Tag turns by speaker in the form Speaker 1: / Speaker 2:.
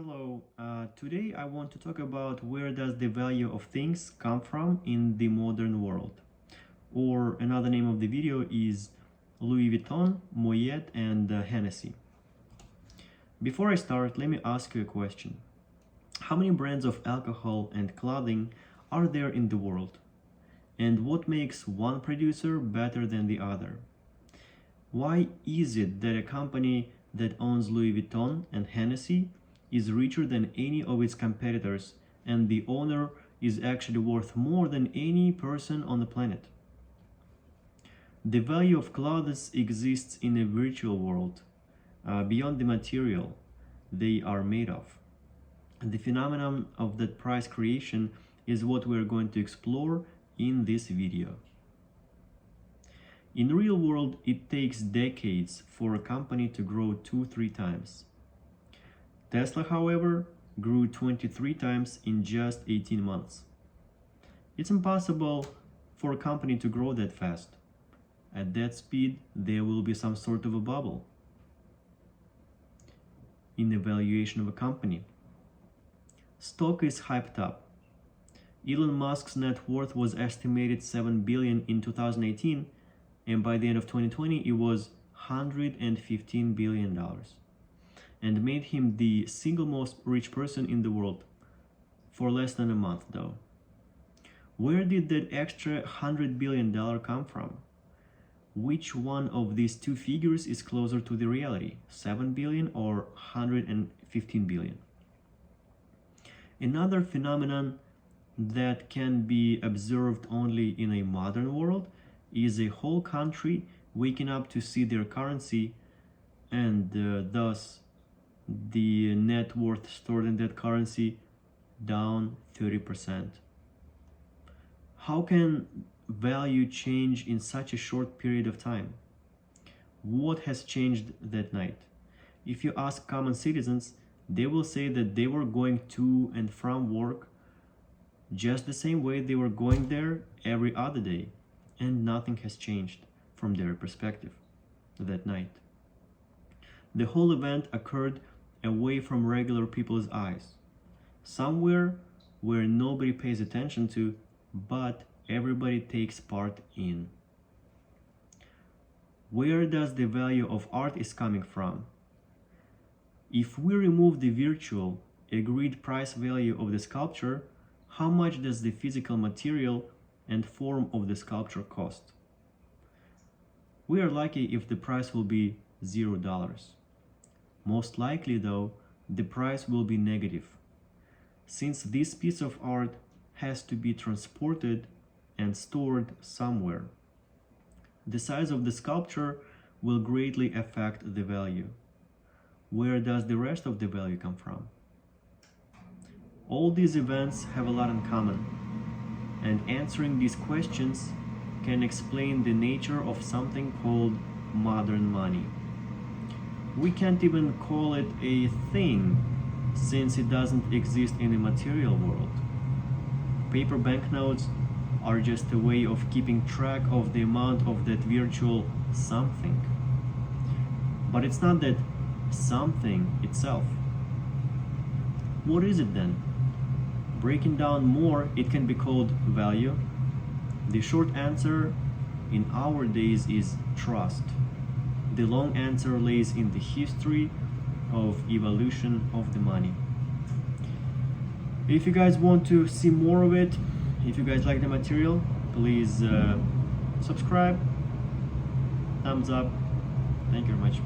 Speaker 1: Hello, today I want to talk about where does the value of things come from in the modern world. Or another name of the video is Louis Vuitton, Moet and Hennessy. Before I start, let me ask you a question. How many brands of alcohol and clothing are there in the world? And what makes one producer better than the other? Why is it that a company that owns Louis Vuitton and Hennessy is richer than any of its competitors, and the owner is actually worth more than any person on the planet? The value of clothes exists in a virtual world, beyond the material they are made of. The phenomenon of that price creation is what we're going to explore in this video. In the real world, it takes decades for a company to grow 2-3 times. Tesla, however, grew 23 times in just 18 months. It's impossible for a company to grow that fast. At that speed, there will be some sort of a bubble in the valuation of a company. Stock is hyped up. Elon Musk's net worth was estimated $7 billion in 2018, and by the end of 2020, it was $115 billion. And made him the single most rich person in the world for less than a month though. Where did that extra $100 billion come from? Which one of these two figures is closer to the reality, 7 billion or 115 billion? Another phenomenon that can be observed only in a modern world is a whole country waking up to see their currency and thus the net worth stored in that currency down 30%. How can value change in such a short period of time? What has changed that night? If you ask common citizens, they will say that they were going to and from work just the same way they were going there every other day, and nothing has changed from their perspective that night. The whole event occurred away from regular people's eyes, somewhere where nobody pays attention to, but everybody takes part in. Where does the value of art is coming from? If we remove the virtual, agreed price value of the sculpture, how much does the physical material and form of the sculpture cost? We are lucky if the price will be $0. Most likely though, the price will be negative, since this piece of art has to be transported and stored somewhere. The size of the sculpture will greatly affect the value. Where does the rest of the value come from? All these events have a lot in common, and answering these questions can explain the nature of something called modern money. We can't even call it a thing, since it doesn't exist in the material world. Paper banknotes are just a way of keeping track of the amount of that virtual something. But it's not that something itself. What is it then? Breaking down more, it can be called value. The short answer in our days is trust. The long answer lays in the history of evolution of the money. If you guys want to see more of it, if you guys like the material, please subscribe, thumbs up. Thank you very much.